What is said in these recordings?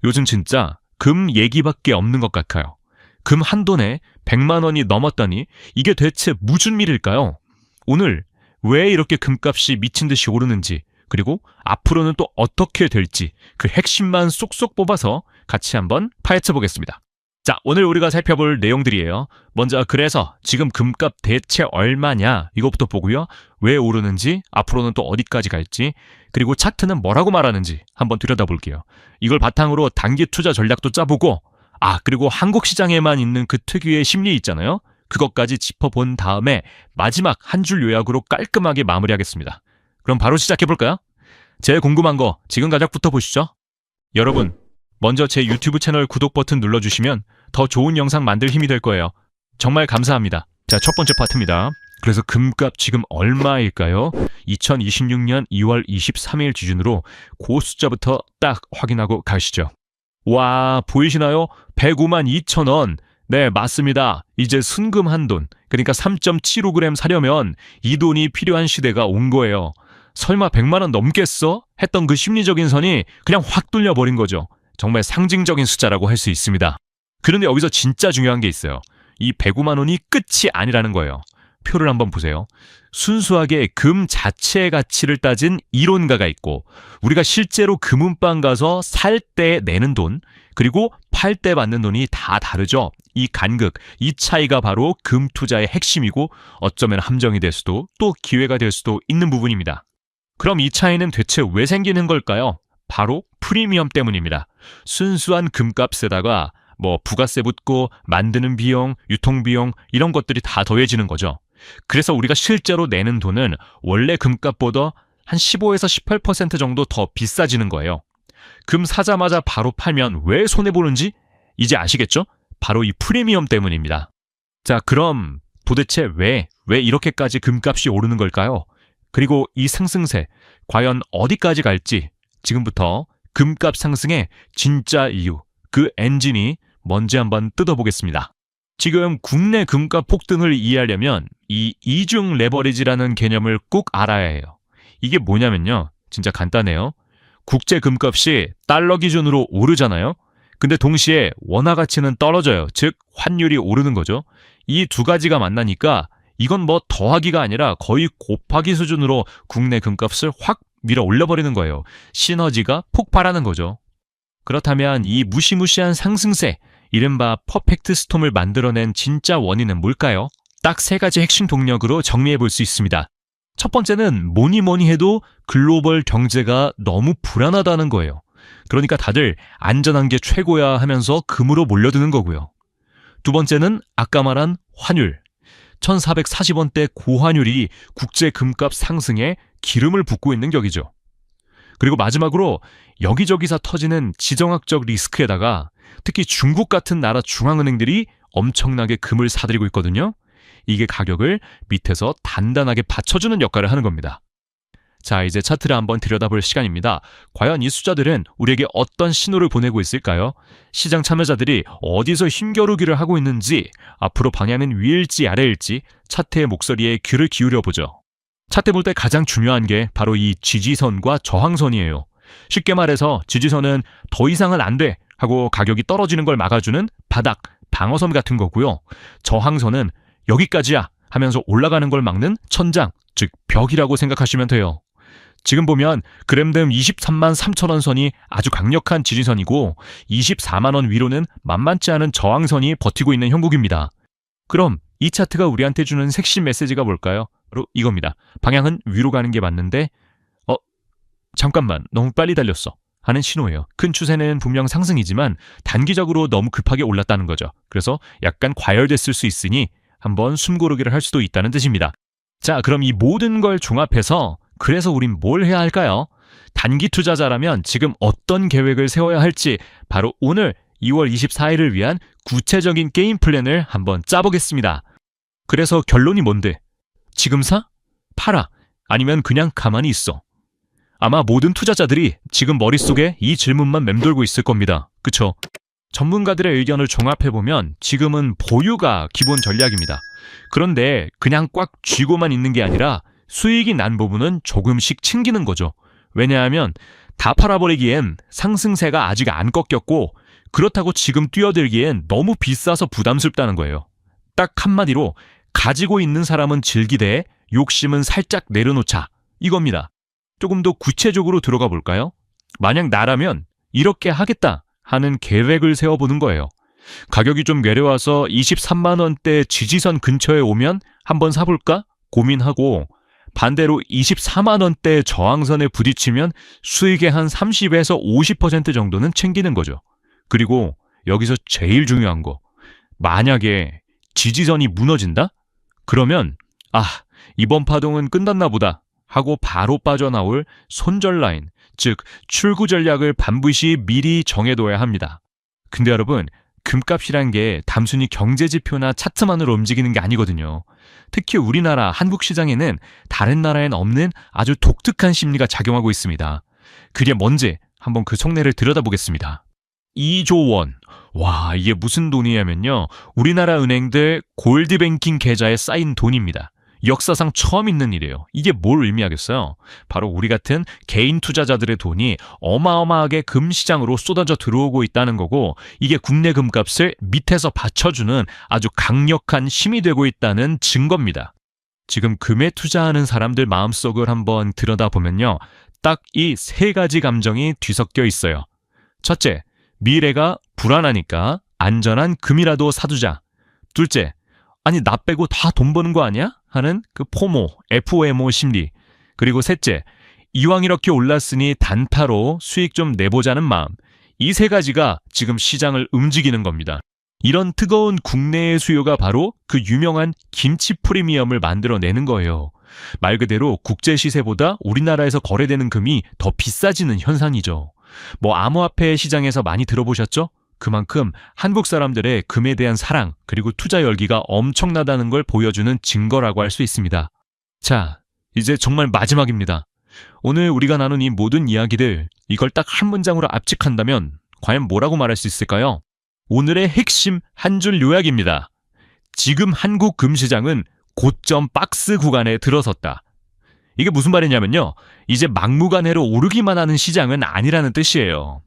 요즘 진짜 금 얘기밖에 없는 것 같아요. 금 한 돈에 100만 원이 넘었다니 이게 대체 무슨 일일까요? 오늘 왜 이렇게 금값이 미친 듯이 오르는지, 그리고 앞으로는 또 어떻게 될지 그 핵심만 쏙쏙 뽑아서 같이 한번 파헤쳐 보겠습니다. 자, 오늘 우리가 살펴볼 내용들이에요. 먼저 그래서 지금 금값 대체 얼마냐 이것부터 보고요. 왜 오르는지, 앞으로는 또 어디까지 갈지, 그리고 차트는 뭐라고 말하는지 한번 들여다볼게요. 이걸 바탕으로 단기 투자 전략도 짜보고, 그리고 한국 시장에만 있는 그 특유의 심리 있잖아요. 그것까지 짚어본 다음에 마지막 한 줄 요약으로 깔끔하게 마무리하겠습니다. 그럼 바로 시작해볼까요? 제일 궁금한 거 지금 가작부터 보시죠. 여러분, 먼저 제 유튜브 채널 구독 버튼 눌러주시면 더 좋은 영상 만들 힘이 될 거예요. 정말 감사합니다. 자, 첫 번째 파트입니다. 그래서 금값 지금 얼마일까요? 2026년 2월 23일 기준으로 그 숫자부터 딱 확인하고 가시죠. 와, 보이시나요? 105만 2천 원. 네, 맞습니다. 이제 순금 한 돈, 그러니까 3.75g 사려면 이 돈이 필요한 시대가 온 거예요. 설마 100만 원 넘겠어? 했던 그 심리적인 선이 그냥 확 뚫려버린 거죠. 정말 상징적인 숫자라고 할 수 있습니다. 그런데 여기서 진짜 중요한 게 있어요. 이 105만 원이 끝이 아니라는 거예요. 표를 한번 보세요. 순수하게 금 자체의 가치를 따진 이론가가 있고, 우리가 실제로 금은방 가서 살 때 내는 돈, 그리고 팔 때 받는 돈이 다 다르죠. 이 간극, 이 차이가 바로 금 투자의 핵심이고, 어쩌면 함정이 될 수도, 또 기회가 될 수도 있는 부분입니다. 그럼 이 차이는 대체 왜 생기는 걸까요? 바로 프리미엄 때문입니다. 순수한 금값에다가 부가세 붙고 만드는 비용, 유통비용 이런 것들이 다 더해지는 거죠. 그래서 우리가 실제로 내는 돈은 원래 금값보다 한 15에서 18% 정도 더 비싸지는 거예요. 금 사자마자 바로 팔면 왜 손해보는지 이제 아시겠죠? 바로 이 프리미엄 때문입니다. 자, 그럼 도대체 왜 이렇게까지 금값이 오르는 걸까요? 그리고 이 상승세 과연 어디까지 갈지 지금부터 금값 상승의 진짜 이유, 그 엔진이 뭔지 한번 뜯어보겠습니다. 지금 국내 금값 폭등을 이해하려면 이 이중 레버리지라는 개념을 꼭 알아야 해요. 이게 뭐냐면요, 진짜 간단해요. 국제 금값이 달러 기준으로 오르잖아요. 근데 동시에 원화 가치는 떨어져요. 즉 환율이 오르는 거죠. 이 두 가지가 만나니까 이건 더하기가 아니라 거의 곱하기 수준으로 국내 금값을 확 밀어 올려버리는 거예요. 시너지가 폭발하는 거죠. 그렇다면 이 무시무시한 상승세, 이른바 퍼펙트 스톰을 만들어낸 진짜 원인은 뭘까요? 딱 세 가지 핵심 동력으로 정리해 볼 수 있습니다. 첫 번째는 뭐니 해도 글로벌 경제가 너무 불안하다는 거예요. 그러니까 다들 안전한 게 최고야 하면서 금으로 몰려드는 거고요. 두 번째는 아까 말한 환율. 1440원대 고환율이 국제 금값 상승에 기름을 붓고 있는 격이죠. 그리고 마지막으로 여기저기서 터지는 지정학적 리스크에다가 특히 중국 같은 나라 중앙은행들이 엄청나게 금을 사들이고 있거든요. 이게 가격을 밑에서 단단하게 받쳐주는 역할을 하는 겁니다. 자, 이제 차트를 한번 들여다볼 시간입니다. 과연 이 숫자들은 우리에게 어떤 신호를 보내고 있을까요? 시장 참여자들이 어디서 힘겨루기를 하고 있는지, 앞으로 방향은 위일지 아래일지 차트의 목소리에 귀를 기울여보죠. 차트 볼 때 가장 중요한 게 바로 이 지지선과 저항선이에요. 쉽게 말해서 지지선은 더 이상은 안 돼 하고 가격이 떨어지는 걸 막아주는 바닥, 방어선 같은 거고요. 저항선은 여기까지야 하면서 올라가는 걸 막는 천장, 즉 벽이라고 생각하시면 돼요. 지금 보면 그램등 23만 3천 원 선이 아주 강력한 지지선이고 24만 원 위로는 만만치 않은 저항선이 버티고 있는 형국입니다. 그럼 이 차트가 우리한테 주는 핵심 메시지가 뭘까요? 바로 이겁니다. 방향은 위로 가는 게 맞는데 잠깐만 너무 빨리 달렸어 하는 신호예요. 큰 추세는 분명 상승이지만 단기적으로 너무 급하게 올랐다는 거죠. 그래서 약간 과열됐을 수 있으니 한번 숨고르기를 할 수도 있다는 뜻입니다. 자, 그럼 이 모든 걸 종합해서 그래서 우린 뭘 해야 할까요? 단기 투자자라면 지금 어떤 계획을 세워야 할지 바로 오늘 2월 24일을 위한 구체적인 게임 플랜을 한번 짜보겠습니다. 그래서 결론이 뭔데? 지금 사? 팔아? 아니면 그냥 가만히 있어? 아마 모든 투자자들이 지금 머릿속에 이 질문만 맴돌고 있을 겁니다. 그쵸? 전문가들의 의견을 종합해보면 지금은 보유가 기본 전략입니다. 그런데 그냥 꽉 쥐고만 있는 게 아니라 수익이 난 부분은 조금씩 챙기는 거죠. 왜냐하면 다 팔아버리기엔 상승세가 아직 안 꺾였고 그렇다고 지금 뛰어들기엔 너무 비싸서 부담스럽다는 거예요. 딱 한마디로 가지고 있는 사람은 즐기되 욕심은 살짝 내려놓자 이겁니다. 조금 더 구체적으로 들어가 볼까요? 만약 나라면 이렇게 하겠다 하는 계획을 세워보는 거예요. 가격이 좀 내려와서 23만 원대 지지선 근처에 오면 한번 사볼까 고민하고 반대로 24만 원대 저항선에 부딪히면 수익의 한 30에서 50% 정도는 챙기는 거죠. 그리고 여기서 제일 중요한 거, 만약에 지지선이 무너진다? 그러면 이번 파동은 끝났나 보다 하고 바로 빠져나올 손절 라인, 즉 출구 전략을 반드시 미리 정해둬야 합니다. 근데 여러분, 금값이란 게 단순히 경제지표나 차트만으로 움직이는 게 아니거든요. 특히 우리나라 한국 시장에는 다른 나라엔 없는 아주 독특한 심리가 작용하고 있습니다. 그게 뭔지 한번 그 속내를 들여다보겠습니다. 2조 원. 와, 이게 무슨 돈이냐면요. 우리나라 은행들 골드뱅킹 계좌에 쌓인 돈입니다. 역사상 처음 있는 일이에요. 이게 뭘 의미하겠어요? 바로 우리 같은 개인 투자자들의 돈이 어마어마하게 금시장으로 쏟아져 들어오고 있다는 거고, 이게 국내 금값을 밑에서 받쳐주는 아주 강력한 힘이 되고 있다는 증거입니다. 지금 금에 투자하는 사람들 마음속을 한번 들여다보면요. 딱 이 세 가지 감정이 뒤섞여 있어요. 첫째, 미래가 불안하니까 안전한 금이라도 사두자. 둘째, 아니 나 빼고 다 돈 버는 거 아니야? 하는 그 포모, FOMO 심리. 그리고 셋째, 이왕 이렇게 올랐으니 단타로 수익 좀 내보자는 마음. 이 세 가지가 지금 시장을 움직이는 겁니다. 이런 뜨거운 국내의 수요가 바로 그 유명한 김치 프리미엄을 만들어내는 거예요. 말 그대로 국제 시세보다 우리나라에서 거래되는 금이 더 비싸지는 현상이죠. 암호화폐 시장에서 많이 들어보셨죠? 그만큼 한국 사람들의 금에 대한 사랑 그리고 투자 열기가 엄청나다는 걸 보여주는 증거라고 할 수 있습니다. 자, 이제 정말 마지막입니다. 오늘 우리가 나눈 이 모든 이야기들, 이걸 딱 한 문장으로 압축한다면 과연 뭐라고 말할 수 있을까요? 오늘의 핵심 한 줄 요약입니다. 지금 한국 금시장은 고점 박스 구간에 들어섰다. 이게 무슨 말이냐면요. 이제 막무가내로 오르기만 하는 시장은 아니라는 뜻이에요.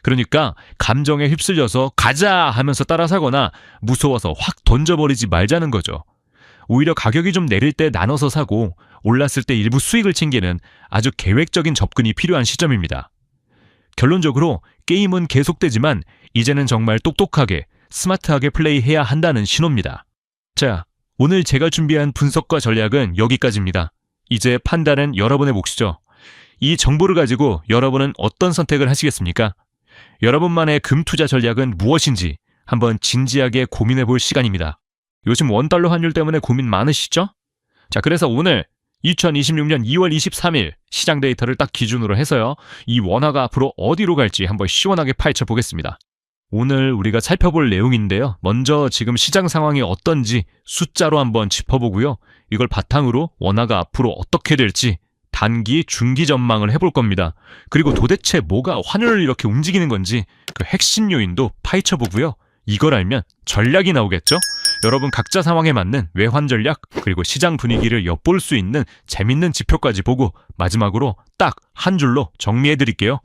그러니까 감정에 휩쓸려서 가자 하면서 따라 사거나 무서워서 확 던져버리지 말자는 거죠. 오히려 가격이 좀 내릴 때 나눠서 사고 올랐을 때 일부 수익을 챙기는 아주 계획적인 접근이 필요한 시점입니다. 결론적으로 게임은 계속되지만 이제는 정말 똑똑하게 스마트하게 플레이해야 한다는 신호입니다. 자, 오늘 제가 준비한 분석과 전략은 여기까지입니다. 이제 판단은 여러분의 몫이죠. 이 정보를 가지고 여러분은 어떤 선택을 하시겠습니까? 여러분만의 금 투자 전략은 무엇인지 한번 진지하게 고민해 볼 시간입니다. 요즘 원달러 환율 때문에 고민 많으시죠? 자, 그래서 오늘 2026년 2월 23일 시장 데이터를 딱 기준으로 해서요. 이 원화가 앞으로 어디로 갈지 한번 시원하게 파헤쳐 보겠습니다. 오늘 우리가 살펴볼 내용인데요. 먼저 지금 시장 상황이 어떤지 숫자로 한번 짚어보고요. 이걸 바탕으로 원화가 앞으로 어떻게 될지 단기, 중기 전망을 해볼 겁니다. 그리고 도대체 뭐가 환율을 이렇게 움직이는 건지 그 핵심 요인도 파헤쳐보고요. 이걸 알면 전략이 나오겠죠? 여러분 각자 상황에 맞는 외환 전략 그리고 시장 분위기를 엿볼 수 있는 재밌는 지표까지 보고 마지막으로 딱 한 줄로 정리해드릴게요.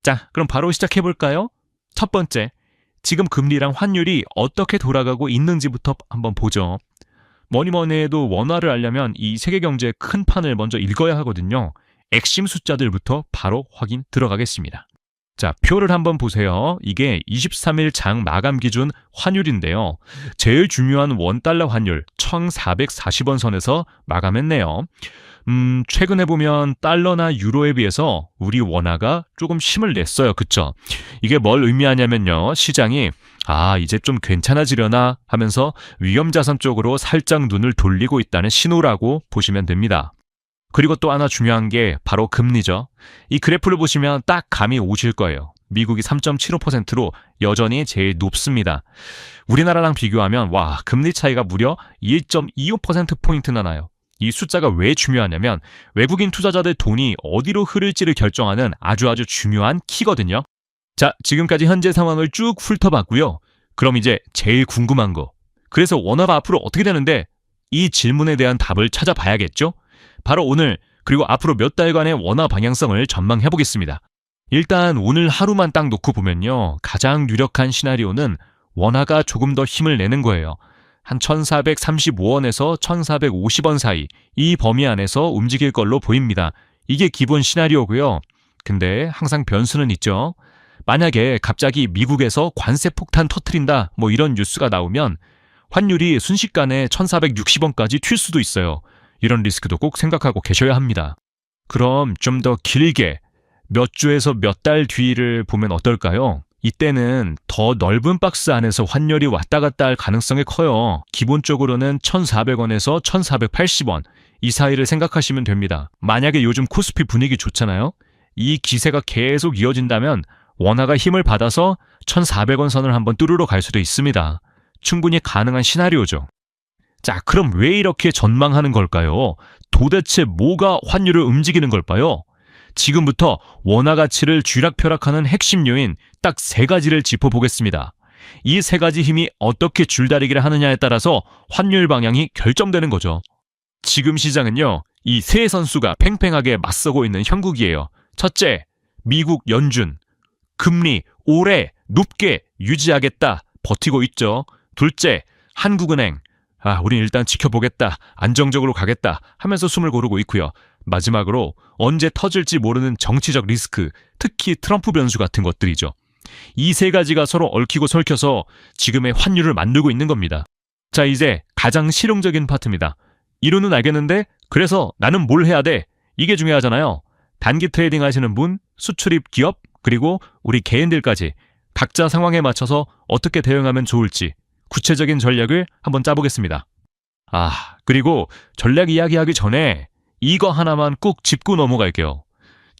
자, 그럼 바로 시작해볼까요? 첫 번째, 지금 금리랑 환율이 어떻게 돌아가고 있는지부터 한번 보죠. 뭐니 해도 원화를 알려면 이 세계 경제의 큰 판을 먼저 읽어야 하거든요. 핵심 숫자들부터 바로 확인 들어가겠습니다. 자, 표를 한번 보세요. 이게 23일 장 마감 기준 환율인데요. 제일 중요한 원달러 환율 1440원 선에서 마감했네요. 최근에 보면 달러나 유로에 비해서 우리 원화가 조금 힘을 냈어요. 그쵸? 이게 뭘 의미하냐면요. 시장이 이제 좀 괜찮아지려나 하면서 위험자산 쪽으로 살짝 눈을 돌리고 있다는 신호라고 보시면 됩니다. 그리고 또 하나 중요한 게 바로 금리죠. 이 그래프를 보시면 딱 감이 오실 거예요. 미국이 3.75%로 여전히 제일 높습니다. 우리나라랑 비교하면 금리 차이가 무려 1.25%포인트나 나요. 이 숫자가 왜 중요하냐면 외국인 투자자들 돈이 어디로 흐를지를 결정하는 아주 중요한 키거든요. 자, 지금까지 현재 상황을 쭉 훑어봤고요. 그럼 이제 제일 궁금한 거. 그래서 원화가 앞으로 어떻게 되는데 이 질문에 대한 답을 찾아봐야겠죠? 바로 오늘 그리고 앞으로 몇 달간의 원화 방향성을 전망해보겠습니다. 일단 오늘 하루만 딱 놓고 보면요. 가장 유력한 시나리오는 원화가 조금 더 힘을 내는 거예요. 한 1435원에서 1450원 사이 이 범위 안에서 움직일 걸로 보입니다. 이게 기본 시나리오고요. 근데 항상 변수는 있죠. 만약에 갑자기 미국에서 관세 폭탄 터트린다 뭐 이런 뉴스가 나오면 환율이 순식간에 1460원까지 튈 수도 있어요. 이런 리스크도 꼭 생각하고 계셔야 합니다. 그럼 좀 더 길게 몇 주에서 몇 달 뒤를 보면 어떨까요? 이때는 더 넓은 박스 안에서 환율이 왔다 갔다 할 가능성이 커요. 기본적으로는 1,400원에서 1,480원 이 사이를 생각하시면 됩니다. 만약에 요즘 코스피 분위기 좋잖아요. 이 기세가 계속 이어진다면 원화가 힘을 받아서 1,400원 선을 한번 뚫으러 갈 수도 있습니다. 충분히 가능한 시나리오죠. 자, 그럼 왜 이렇게 전망하는 걸까요? 도대체 뭐가 환율을 움직이는 걸까요? 지금부터 원화 가치를 쥐락펴락하는 핵심 요인 딱 3가지를 짚어보겠습니다. 이 3가지 힘이 어떻게 줄다리기를 하느냐에 따라서 환율 방향이 결정되는 거죠. 지금 시장은요, 이 세 선수가 팽팽하게 맞서고 있는 형국이에요. 첫째, 미국 연준. 금리 오래 높게 유지하겠다 버티고 있죠. 둘째, 한국은행. 우린 일단 지켜보겠다, 안정적으로 가겠다 하면서 숨을 고르고 있고요. 마지막으로 언제 터질지 모르는 정치적 리스크, 특히 트럼프 변수 같은 것들이죠. 이 3가지가 서로 얽히고 설켜서 지금의 환율을 만들고 있는 겁니다. 자, 이제 가장 실용적인 파트입니다. 이론은 알겠는데 그래서 나는 뭘 해야 돼? 이게 중요하잖아요. 단기 트레이딩 하시는 분, 수출입 기업, 그리고 우리 개인들까지 각자 상황에 맞춰서 어떻게 대응하면 좋을지 구체적인 전략을 한번 짜보겠습니다. 그리고 전략 이야기하기 전에 이거 하나만 꼭 짚고 넘어갈게요.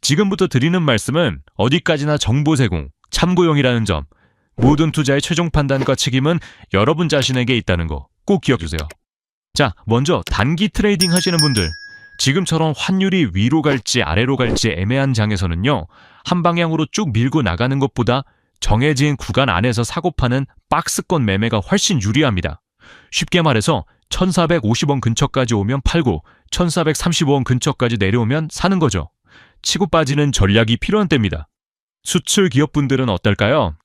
지금부터 드리는 말씀은 어디까지나 정보 제공, 참고용이라는 점, 모든 투자의 최종 판단과 책임은 여러분 자신에게 있다는 거 꼭 기억해주세요. 자, 먼저 단기 트레이딩 하시는 분들, 지금처럼 환율이 위로 갈지 아래로 갈지 애매한 장에서는요, 한 방향으로 쭉 밀고 나가는 것보다 정해진 구간 안에서 사고 파는 박스권 매매가 훨씬 유리합니다. 쉽게 말해서 1,450원 근처까지 오면 팔고 1,435원 근처까지 내려오면 사는 거죠. 치고 빠지는 전략이 필요한 때입니다. 수출 기업분들은 어떨까요?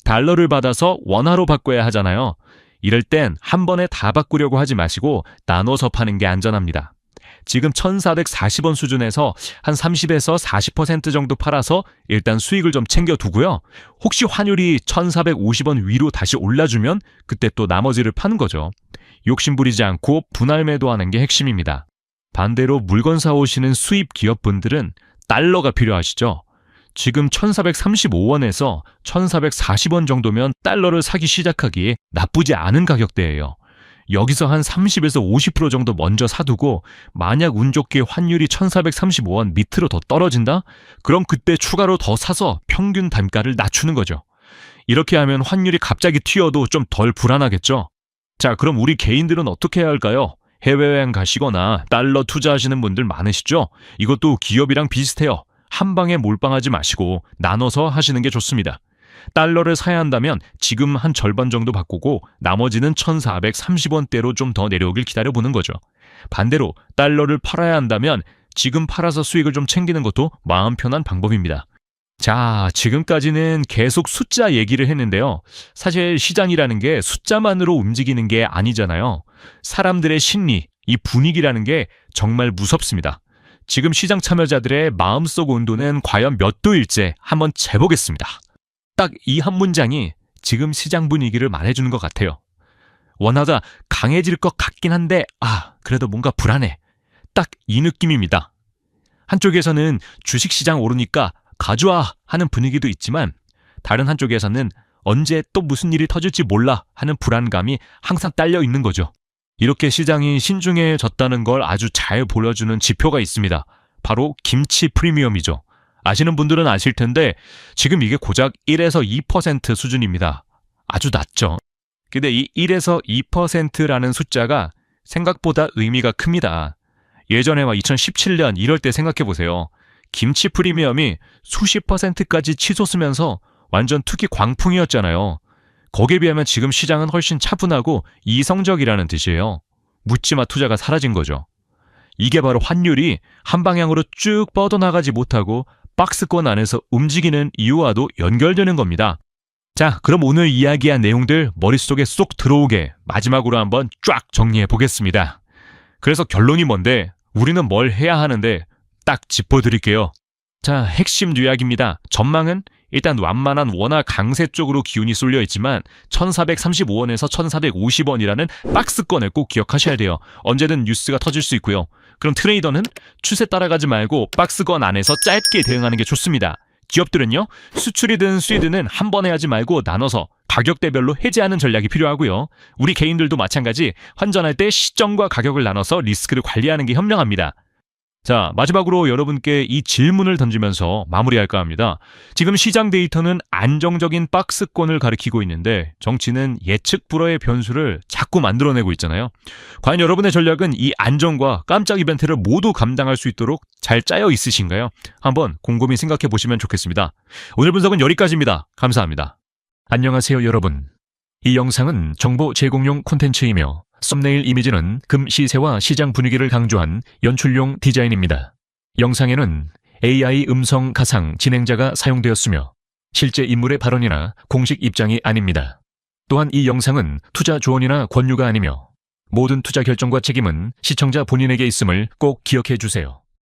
달러를 받아서 원화로 바꿔야 하잖아요. 이럴 땐 한 번에 다 바꾸려고 하지 마시고 나눠서 파는 게 안전합니다. 지금 1,440원 수준에서 한 30에서 40% 정도 팔아서 일단 수익을 좀 챙겨두고요. 혹시 환율이 1,450원 위로 다시 올라주면 그때 또 나머지를 파는 거죠. 욕심부리지 않고 분할 매도하는 게 핵심입니다. 반대로 물건 사오시는 수입 기업분들은 달러가 필요하시죠. 지금 1,435원에서 1,440원 정도면 달러를 사기 시작하기에 나쁘지 않은 가격대예요. 여기서 한 30에서 50% 정도 먼저 사두고 만약 운 좋게 환율이 1,435원 밑으로 더 떨어진다? 그럼 그때 추가로 더 사서 평균 단가를 낮추는 거죠. 이렇게 하면 환율이 갑자기 튀어도 좀 덜 불안하겠죠? 자, 그럼 우리 개인들은 어떻게 해야 할까요? 해외여행 가시거나 달러 투자하시는 분들 많으시죠? 이것도 기업이랑 비슷해요. 한 방에 몰빵하지 마시고 나눠서 하시는 게 좋습니다. 달러를 사야 한다면 지금 한 절반 정도 바꾸고 나머지는 1,430원대로 좀 더 내려오길 기다려보는 거죠. 반대로 달러를 팔아야 한다면 지금 팔아서 수익을 좀 챙기는 것도 마음 편한 방법입니다. 자, 지금까지는 계속 숫자 얘기를 했는데요. 사실 시장이라는 게 숫자만으로 움직이는 게 아니잖아요. 사람들의 심리, 이 분위기라는 게 정말 무섭습니다. 지금 시장 참여자들의 마음속 온도는 과연 몇 도일지 한번 재보겠습니다. 딱 이 한 문장이 지금 시장 분위기를 말해주는 것 같아요. 원화가 강해질 것 같긴 한데 그래도 뭔가 불안해. 딱 이 느낌입니다. 한쪽에서는 주식시장 오르니까 가져와 하는 분위기도 있지만 다른 한쪽에서는 언제 또 무슨 일이 터질지 몰라 하는 불안감이 항상 딸려 있는 거죠. 이렇게 시장이 신중해졌다는 걸 아주 잘 보여주는 지표가 있습니다. 바로 김치 프리미엄이죠. 아시는 분들은 아실 텐데 지금 이게 고작 1에서 2% 수준입니다. 아주 낮죠. 근데 이 1에서 2%라는 숫자가 생각보다 의미가 큽니다. 예전에 2017년 이럴 때 생각해보세요. 김치 프리미엄이 수십 %까지 치솟으면서 완전 투기 광풍이었잖아요. 거기에 비하면 지금 시장은 훨씬 차분하고 이성적이라는 뜻이에요. 묻지마 투자가 사라진 거죠. 이게 바로 환율이 한 방향으로 쭉 뻗어나가지 못하고 박스권 안에서 움직이는 이유와도 연결되는 겁니다. 자, 그럼 오늘 이야기한 내용들 머릿속에 쏙 들어오게 마지막으로 한번 쫙 정리해 보겠습니다. 그래서 결론이 뭔데? 우리는 뭘 해야 하는데 딱 짚어드릴게요. 자, 핵심 요약입니다. 전망은 일단 완만한 원화 강세 쪽으로 기운이 쏠려 있지만 1435원에서 1450원이라는 박스권을 꼭 기억하셔야 돼요. 언제든 뉴스가 터질 수 있고요. 그럼 트레이더는 추세 따라가지 말고 박스권 안에서 짧게 대응하는 게 좋습니다. 기업들은요, 수출이든 수입이든 한 번에 하지 말고 나눠서 가격대별로 해지하는 전략이 필요하고요. 우리 개인들도 마찬가지 환전할 때 시점과 가격을 나눠서 리스크를 관리하는 게 현명합니다. 자, 마지막으로 여러분께 이 질문을 던지면서 마무리할까 합니다. 지금 시장 데이터는 안정적인 박스권을 가리키고 있는데 정치는 예측 불허의 변수를 자꾸 만들어내고 있잖아요. 과연 여러분의 전략은 이 안정과 깜짝 이벤트를 모두 감당할 수 있도록 잘 짜여 있으신가요? 한번 곰곰이 생각해 보시면 좋겠습니다. 오늘 분석은 여기까지입니다. 감사합니다. 안녕하세요, 여러분. 이 영상은 정보 제공용 콘텐츠이며 썸네일 이미지는 금 시세와 시장 분위기를 강조한 연출용 디자인입니다. 영상에는 AI 음성 가상 진행자가 사용되었으며 실제 인물의 발언이나 공식 입장이 아닙니다. 또한 이 영상은 투자 조언이나 권유가 아니며 모든 투자 결정과 책임은 시청자 본인에게 있음을 꼭 기억해 주세요.